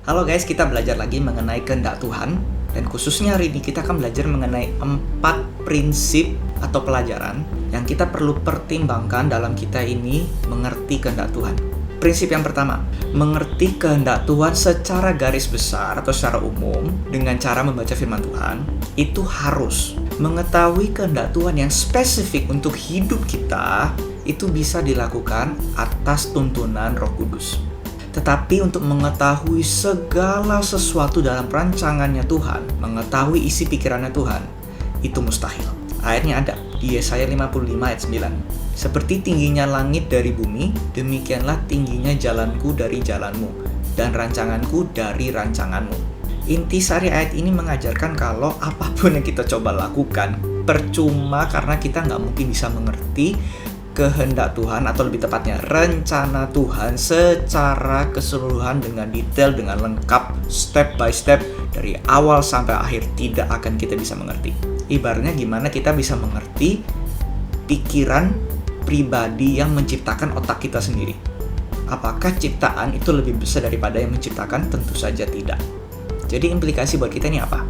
Halo guys, kita belajar lagi mengenai kehendak Tuhan. Dan khususnya hari ini kita akan belajar mengenai 4 prinsip atau pelajaran yang kita perlu pertimbangkan dalam kita ini mengerti kehendak Tuhan. Prinsip yang pertama, mengerti kehendak Tuhan secara garis besar atau secara umum dengan cara membaca firman Tuhan, itu harus mengetahui kehendak Tuhan yang spesifik untuk hidup kita, itu bisa dilakukan atas tuntunan Roh Kudus. Tetapi untuk mengetahui segala sesuatu dalam rancangannya Tuhan, mengetahui isi pikirannya Tuhan, itu mustahil. Ayatnya ada di Yesaya 55 ayat 9. Seperti tingginya langit dari bumi, demikianlah tingginya jalanku dari jalanmu, dan rancanganku dari rancanganmu. Intisari ayat ini mengajarkan kalau apapun yang kita coba lakukan, percuma karena kita nggak mungkin bisa mengerti kehendak Tuhan, atau lebih tepatnya rencana Tuhan secara keseluruhan dengan detail, dengan lengkap, step by step, dari awal sampai akhir tidak akan kita bisa mengerti. Ibaratnya gimana kita bisa mengerti pikiran pribadi yang menciptakan otak kita sendiri. Apakah ciptaan itu lebih besar daripada yang menciptakan? Tentu saja tidak. Jadi implikasi buat kita ini apa?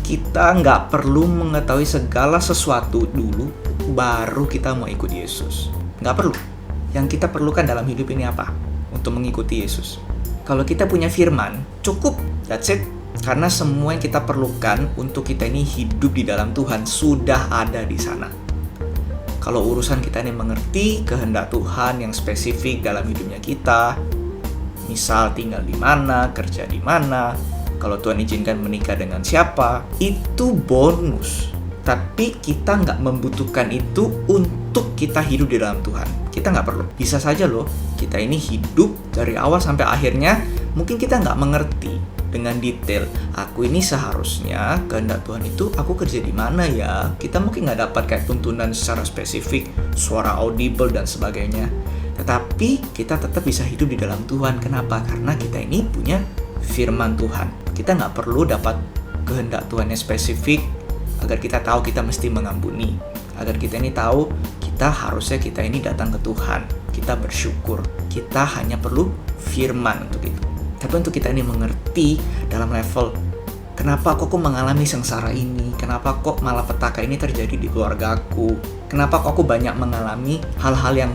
Kita nggak perlu mengetahui segala sesuatu dulu baru kita mau ikut Yesus. Nggak perlu. Yang kita perlukan dalam hidup ini apa? Untuk mengikuti Yesus. Kalau kita punya firman, cukup. That's it. Karena semua yang kita perlukan untuk kita ini hidup di dalam Tuhan sudah ada di sana. Kalau urusan kita ini mengerti kehendak Tuhan yang spesifik dalam hidupnya kita, misal tinggal di mana, kerja di mana, kalau Tuhan izinkan menikah dengan siapa, itu bonus. Tapi kita nggak membutuhkan itu untuk kita hidup di dalam Tuhan. Kita nggak perlu. Bisa saja loh, kita ini hidup dari awal sampai akhirnya, mungkin kita nggak mengerti dengan detail. Aku ini seharusnya kehendak Tuhan itu aku kerja di mana ya? Kita mungkin nggak dapat kayak tuntunan secara spesifik, suara audible dan sebagainya. Tetapi kita tetap bisa hidup di dalam Tuhan. Kenapa? Karena kita ini punya firman Tuhan. Kita nggak perlu dapat kehendak Tuhan yang spesifik agar kita tahu kita mesti mengampuni, agar kita ini tahu kita harusnya kita ini datang ke Tuhan, kita bersyukur, kita hanya perlu firman untuk itu. Tapi untuk kita ini mengerti dalam level kenapa kok aku mengalami sengsara ini, kenapa kok malapetaka ini terjadi di keluargaku, kenapa kok aku banyak mengalami hal-hal yang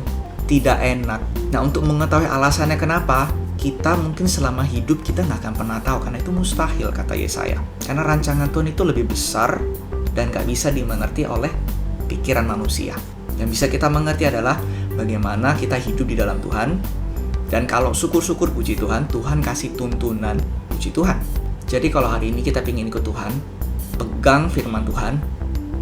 tidak enak. Nah, untuk mengetahui alasannya kenapa, kita mungkin selama hidup kita nggak akan pernah tahu, karena itu mustahil, kata Yesaya. Karena rancangan Tuhan itu lebih besar dan gak bisa dimengerti oleh pikiran manusia. Yang bisa kita mengerti adalah bagaimana kita hidup di dalam Tuhan. Dan kalau syukur-syukur puji Tuhan, Tuhan kasih tuntunan puji Tuhan. Jadi kalau hari ini kita ingin ikut Tuhan, pegang firman Tuhan,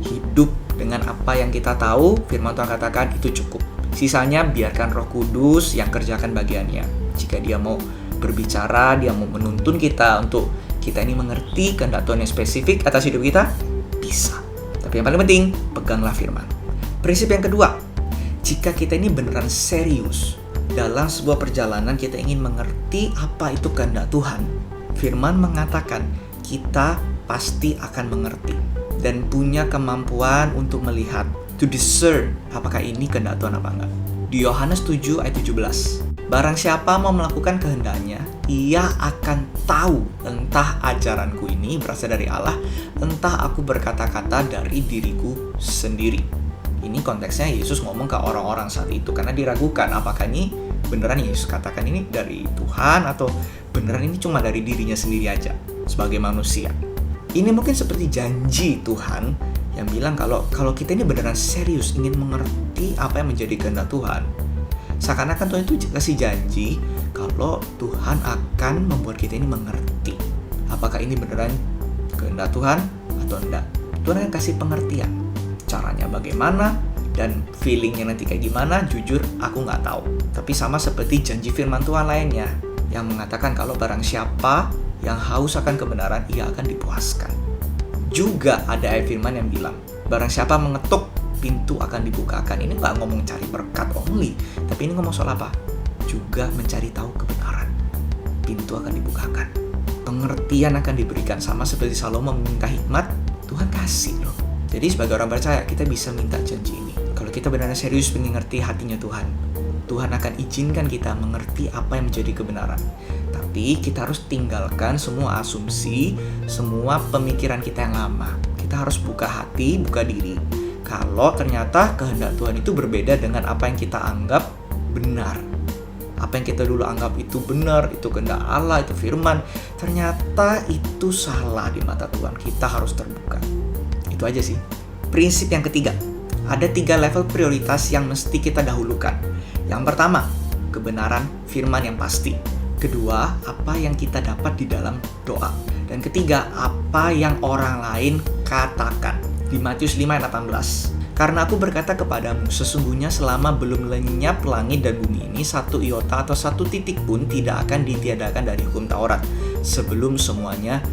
hidup dengan apa yang kita tahu, firman Tuhan katakan itu cukup. Sisanya biarkan Roh Kudus yang kerjakan bagiannya. Jika dia mau berbicara, dia mau menuntun kita untuk kita ini mengerti kehendak Tuhan yang spesifik atas hidup kita, bisa. Tapi yang paling penting, peganglah firman. Prinsip yang kedua, jika kita ini beneran serius dalam sebuah perjalanan, kita ingin mengerti apa itu kehendak Tuhan, firman mengatakan kita pasti akan mengerti dan punya kemampuan untuk melihat, to discern apakah ini kehendak Tuhan apa enggak. Di Yohanes 7 ayat 17, barang siapa mau melakukan kehendaknya, ia akan tahu entah ajaranku ini berasal dari Allah, entah aku berkata-kata dari diriku sendiri. Ini konteksnya Yesus ngomong ke orang-orang saat itu, karena diragukan apakah ini beneran Yesus katakan ini dari Tuhan, atau beneran ini cuma dari dirinya sendiri aja sebagai manusia. Ini mungkin seperti janji Tuhan yang bilang kalau kita ini beneran serius ingin mengerti apa yang menjadi kehendak Tuhan, seakan-akan Tuhan itu kasih janji kalau Tuhan akan membuat kita ini mengerti apakah ini beneran kehendak Tuhan atau enggak. Tuhan akan kasih pengertian, caranya bagaimana dan feelingnya nanti kayak gimana, jujur aku nggak tahu. Tapi sama seperti janji firman Tuhan lainnya yang mengatakan kalau barang siapa yang haus akan kebenaran, ia akan dipuaskan. Juga ada ayat firman yang bilang barang siapa mengetuk, pintu akan dibukakan. Ini nggak ngomong cari berkat only, tapi ini ngomong soal apa? Juga mencari tahu kebenaran. Pintu akan dibukakan, pengertian akan diberikan. Sama seperti Salomo meminta hikmat, Tuhan kasih loh. Jadi sebagai orang percaya kita bisa minta janji ini. Kalau kita benar-benar serius mengerti hatinya Tuhan, Tuhan akan izinkan kita mengerti apa yang menjadi kebenaran. Berarti kita harus tinggalkan semua asumsi, semua pemikiran kita yang lama. Kita harus buka hati, buka diri. Kalau ternyata kehendak Tuhan itu berbeda dengan apa yang kita anggap benar. Apa yang kita dulu anggap itu benar, itu kehendak Allah, itu firman, ternyata itu salah di mata Tuhan. Kita harus terbuka. Itu aja sih. Prinsip yang ketiga, ada 3 level prioritas yang mesti kita dahulukan. Yang pertama, kebenaran firman yang pasti. Kedua, apa yang kita dapat di dalam doa. Dan ketiga, apa yang orang lain katakan. Di Matius 5 ayat 18. Karena aku berkata kepadamu, sesungguhnya selama belum lenyap langit dan bumi ini, 1 iota atau 1 titik pun tidak akan ditiadakan dari hukum Taurat sebelum semuanya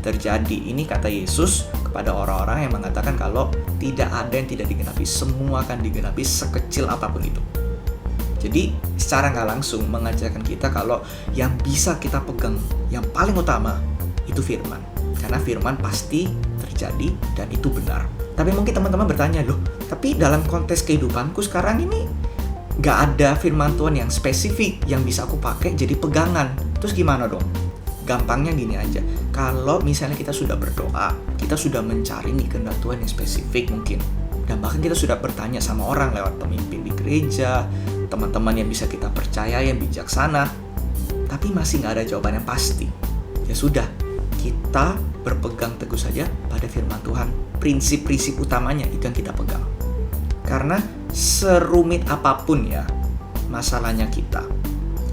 terjadi. Ini kata Yesus kepada orang-orang yang mengatakan kalau tidak ada yang tidak digenapi, semua akan digenapi sekecil apapun itu. Jadi secara nggak langsung mengajarkan kita kalau yang bisa kita pegang, yang paling utama itu firman. Karena firman pasti terjadi dan itu benar. Tapi mungkin teman-teman bertanya, loh, tapi dalam konteks kehidupanku sekarang ini nggak ada firman Tuhan yang spesifik yang bisa aku pakai jadi pegangan. Terus gimana dong? Gampangnya gini aja. Kalau misalnya kita sudah berdoa, kita sudah mencari nih kehendak Tuhan yang spesifik mungkin. Dan bahkan kita sudah bertanya sama orang lewat pemimpin di gereja, teman-teman yang bisa kita percaya, yang bijaksana. Tapi masih nggak ada jawaban yang pasti. Ya sudah, kita berpegang teguh saja pada firman Tuhan. Prinsip-prinsip utamanya itu yang kita pegang. Karena serumit apapun ya masalahnya kita,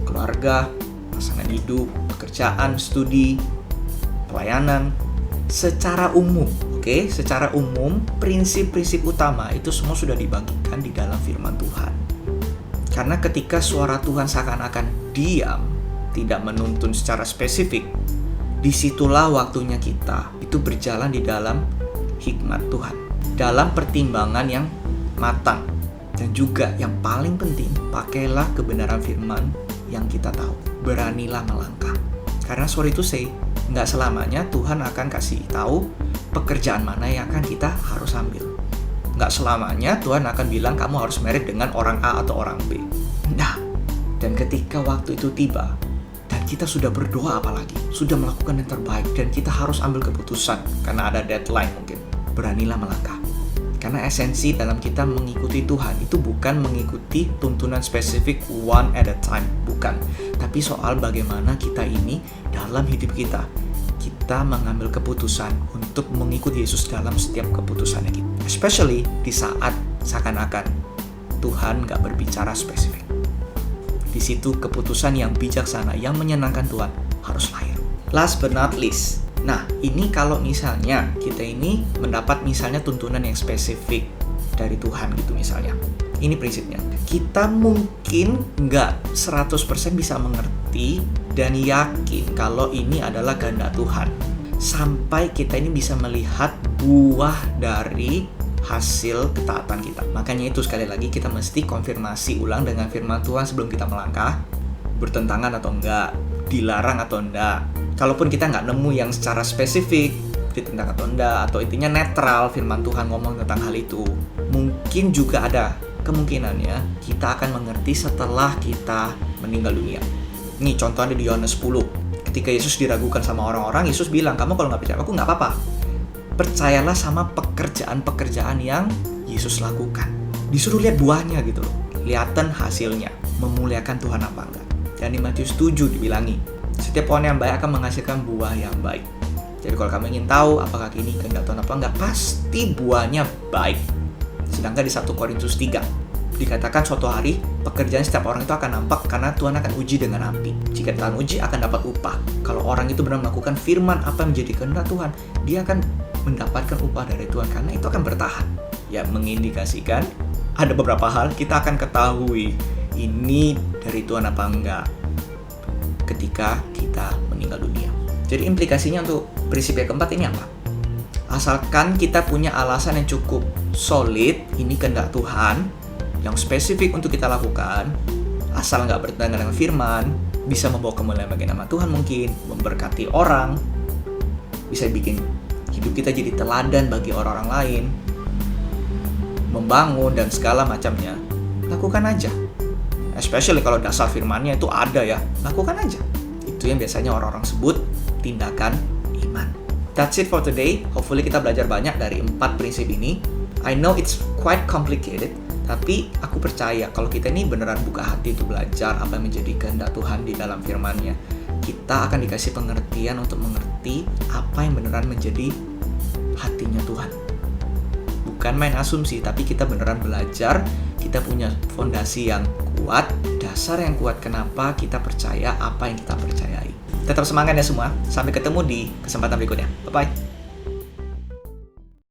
keluarga, pasangan hidup, pekerjaan, studi, pelayanan, secara umum, secara umum prinsip-prinsip utama itu semua sudah dibagikan di dalam firman Tuhan. Karena ketika suara Tuhan seakan-akan diam, tidak menuntun secara spesifik, disitulah waktunya kita itu berjalan di dalam hikmat Tuhan, dalam pertimbangan yang matang. Dan juga yang paling penting, pakailah kebenaran firman yang kita tahu. Beranilah melangkah. Karena sorry to say, nggak selamanya Tuhan akan kasih tahu pekerjaan mana yang akan kita harus ambil. Nggak selamanya Tuhan akan bilang kamu harus married dengan orang A atau orang B. Nah, dan ketika waktu itu tiba, dan kita sudah berdoa apalagi, sudah melakukan yang terbaik, dan kita harus ambil keputusan karena ada deadline mungkin. Beranilah melangkah. Karena esensi dalam kita mengikuti Tuhan itu bukan mengikuti tuntunan spesifik one at a time, bukan. Tapi soal bagaimana kita ini dalam hidup kita mengambil keputusan untuk mengikuti Yesus dalam setiap keputusannya kita. Especially di saat seakan-akan Tuhan gak berbicara spesifik. Di situ keputusan yang bijaksana, yang menyenangkan Tuhan harus lahir. Last but not least, nah, ini kalau misalnya kita ini mendapat misalnya tuntunan yang spesifik dari Tuhan gitu misalnya. Ini prinsipnya. Kita mungkin nggak 100% bisa mengerti dan yakin kalau ini adalah kehendak Tuhan. Sampai kita ini bisa melihat buah dari hasil ketaatan kita. Makanya itu sekali lagi kita mesti konfirmasi ulang dengan firman Tuhan sebelum kita melangkah. Bertentangan atau enggak, dilarang atau enggak. Kalaupun kita nggak nemu yang secara spesifik, ditentang atau enggak, atau intinya netral firman Tuhan ngomong tentang hal itu, mungkin juga ada kemungkinannya kita akan mengerti setelah kita meninggal dunia. Nih contohnya di Yohanes 10. Ketika Yesus diragukan sama orang-orang, Yesus bilang, kamu kalau nggak percaya aku nggak apa-apa. Percayalah sama pekerjaan-pekerjaan yang Yesus lakukan. Disuruh lihat buahnya gitu loh. Lihatan hasilnya, memuliakan Tuhan apa enggak. Dan di Matius 7 dibilangi, setiap pohon yang baik akan menghasilkan buah yang baik. Jadi kalau kamu ingin tahu apakah ini kehendak Tuhan apa enggak, pasti buahnya baik. Sedangkan di 1 Korintus 3 dikatakan suatu hari pekerjaan setiap orang itu akan nampak karena Tuhan akan uji dengan api. Jika Tuhan uji akan dapat upah. Kalau orang itu benar melakukan firman apa yang menjadi kehendak Tuhan, dia akan mendapatkan upah dari Tuhan karena itu akan bertahan. Ya, mengindikasikan ada beberapa hal kita akan ketahui ini dari Tuhan apa enggak ketika kita meninggal dunia. Jadi implikasinya untuk prinsip yang keempat ini apa? Asalkan kita punya alasan yang cukup solid, ini kehendak Tuhan yang spesifik untuk kita lakukan, asal nggak bertentangan dengan firman, bisa membawa kemuliaan bagi nama Tuhan mungkin, memberkati orang, bisa bikin hidup kita jadi teladan bagi orang-orang lain, membangun dan segala macamnya, lakukan aja. Especially kalau dasar firmannya itu ada ya, lakukan aja. Itu Itu yang biasanya orang-orang sebut tindakan iman. That's it for today. Hopefully kita belajar banyak dari 4 prinsip ini. I know it's quite complicated, tapi aku percaya kalau kita ini beneran buka hati untuk belajar apa yang menjadi kehendak Tuhan di dalam firman-Nya, kita akan dikasih pengertian untuk mengerti apa yang beneran menjadi hatinya Tuhan. Bukan main asumsi, tapi kita beneran belajar, kita punya fondasi yang kuat, dasar yang kuat kenapa kita percaya apa yang kita percayai. Tetap semangat ya semua, sampai ketemu di kesempatan berikutnya. Bye-bye.